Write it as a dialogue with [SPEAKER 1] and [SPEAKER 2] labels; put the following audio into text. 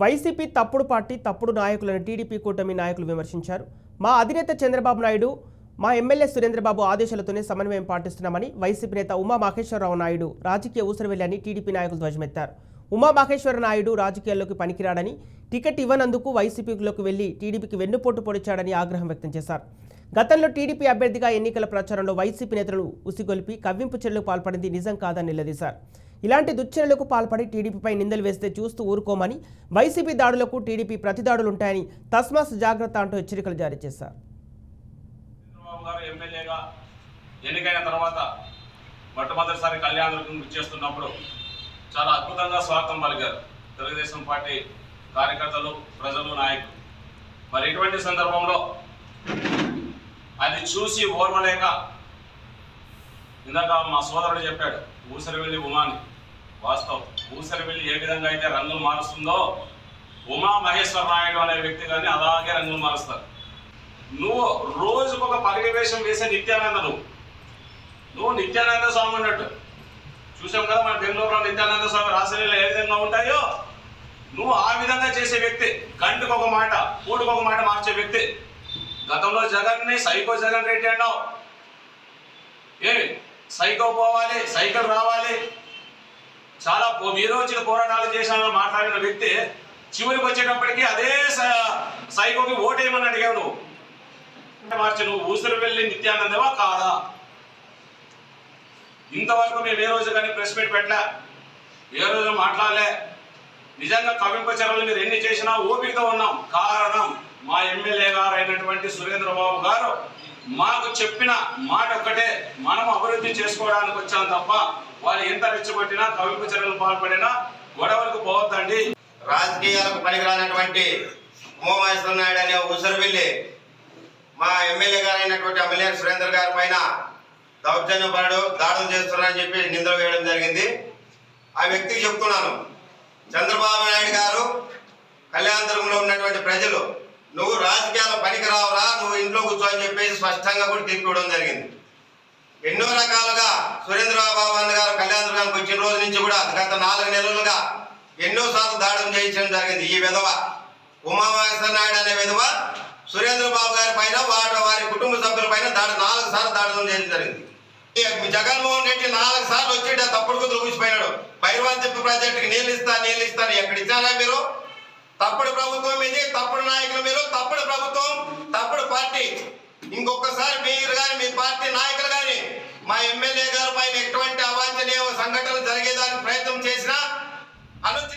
[SPEAKER 1] YCP తప్పుడు party తప్పుడు నాయకులను టీడీపీ కూటమి నాయకులు విమర్శించారు. మా అధినేత చంద్రబాబు నాయుడు మా ఎమ్మెల్యే సురేంద్రబాబు ఆదేశాలతోనే సమన్వయం పాటిస్తున్నామని వైసీపీ నేత ఉమా మహేశ్వరరావు నాయుడు రాజకీయ ఊసరవెల్లని టీడీపీ నాయకులు ధ్వజమెత్తారు. ఉమా మహేశ్వర నాయుడు రాజకీయాల్లోకి పనికిరాడని, టికెట్ ఇవ్వనందుకు వైసీపీలోకి వెళ్లి టీడీపీకి వెన్నుపోటు పొడిచాడని ఆగ్రహం వ్యక్తం చేశారు. గతంలో టీడీపీ అభ్యర్థిగా ఎన్నికల ప్రచారంలో వైసీపీ నేతలు ఉసిగొల్పి కవ్వింపు చర్యలకు పాల్పడింది నిజం కాదని నిలదీశారు. ఇలాంటి దుశ్చర్యలకు పాల్పడి టీడీపీపై నిందలు వేస్తే చూస్తూ ఊరుకోమని, వైసీపీ దాడులకు టీడీపీ ప్రతిదాడులుంటాయని తస్మాత్ జాగ్రత్త అంటూ హెచ్చరికలు జారీ చేశారు.
[SPEAKER 2] చంద్రబాబు గారు ఎమ్మెల్యేగా ఎన్నికైన తర్వాత మొట్టమొదటిసారి కళ్యాణదుర్గం చేస్తున్నప్పుడు చాలా అద్భుతంగా స్వాగతం పలికారు తెలుగుదేశం పార్టీ కార్యకర్తలు, ప్రజలు, నాయకులు. మరి ఇటువంటి సందర్భంలో అది చూసి ఓర్వలేక ఇందాక మా సోదరుడు చెప్పాడు ఊసరవెల్లి ఉమాని. వాస్తవం, ఊసరవెల్లి ఏ విధంగా అయితే రంగులు మారుస్తుందో ఉమా మహేశ్వర నాయుడు అనే వ్యక్తి కానీ అలాగే రంగులు మారుస్తారు. నువ్వు రోజుకొక పగటి వేషం వేసే నిత్యానంద, నువ్వు నిత్యానంద స్వామి అన్నట్టు చూసాం కదా మన బెంగళూరులో నిత్యానంద స్వామి రాసలీలు ఏ విధంగా ఉంటాయో నువ్వు ఆ విధంగా చేసే వ్యక్తి. గంటకు ఒక మాట, పూటకు ఒక మాట మార్చే వ్యక్తి. గతంలో జగన్ని సైకో జగన్ రెడ్డి అన్నావు. ఏమి సైకో పోవాలి, సైకిల్ రావాలి, చాలా వీరోచిత పోరాటాలు చేసిన మాట్లాడిన వ్యక్తి చివరికి వచ్చేటప్పటికి అదే సైకోకి ఓటేయమని అడిగావు. నువ్వు మార్చి నువ్వు ఊసరవెల్లి నిత్యానందవా కాదా? ఇంతవరకు మేము ఏ రోజు కానీ ప్రెస్ మీట్ పెట్టలే, ఏ రోజు మాట్లాడలే. నిజంగా కవింప చర్యలు మీరు ఎన్ని చేసినా ఓపికతో ఉన్నాం. కారణం మా ఎమ్మెల్యే గారు అయినటువంటి సురేంద్రబాబు గారు మాకు చెప్పిన మాట ఒక్కటే, మనం అభివృద్ధి చేసుకోవడానికి వచ్చాం తప్ప వాళ్ళు ఎంత రెచ్చగొట్టినా కవింప చర్యలు పాల్పడినా గొడవలకు పోవద్దండి.
[SPEAKER 3] రాజకీయాలకు పనికిరానటువంటి ఉమామహేశ్వర నాయుడు అనే ఊసరవెల్లి మా ఎమ్మెల్యే గారు అయినటువంటి ఎమ్మెల్యే సురేంద్ర గారి పైన దౌర్జన్యపరుడు దాడులు చేస్తున్నారని చెప్పి నిందలు వేయడం జరిగింది. ఆ వ్యక్తికి చెప్తున్నాను, చంద్రబాబు నాయుడు గారు కళ్యాణదుర్గంలో ఉన్నటువంటి ప్రజలు నువ్వు రాజకీయాల పనికి రావురా, నువ్వు ఇంట్లో కూర్చో అని చెప్పేసి స్పష్టంగా కూడా తీర్పు ఇవ్వడం జరిగింది. ఎన్నో రకాలుగా సురేంద్రబాబు అన్న గారు కళ్యాణదుర్గానికి వచ్చిన రోజు నుంచి కూడా గత 4 నెలలుగా ఎన్నోసార్లు దాడులు చేయించడం జరిగింది. ఈ విధవ ఉమామహేశ్వర నాయుడు అనే విధవ సురేంద్రబాబు గారి పైన వారి కుటుంబ సభ్యుల పైన 4 సార్లు దాడులు చేయడం జరిగింది. జగన్మోహన్ రెడ్డి 4 సార్లు వచ్చి తప్పుడు కుదురు కూర్చిపోయినాడు. భైరవంతిప్ప ప్రాజెక్టుకి నీళ్ళు ఇస్తాను ఎక్కడ ఇచ్చారా మీరు? తప్పుడు ప్రభుత్వం ఇది, తప్పుడు నాయకులు మీరు, తప్పుడు ప్రభుత్వం, తప్పుడు పార్టీ. ఇంకొకసారి మీరు కానీ మీ పార్టీ నాయకులు కానీ మా ఎమ్మెల్యే గారి పైన ఎటువంటి అవాంఛనీయ సంఘటనలు జరిగేదానికి ప్రయత్నం చేసినా అనుచిత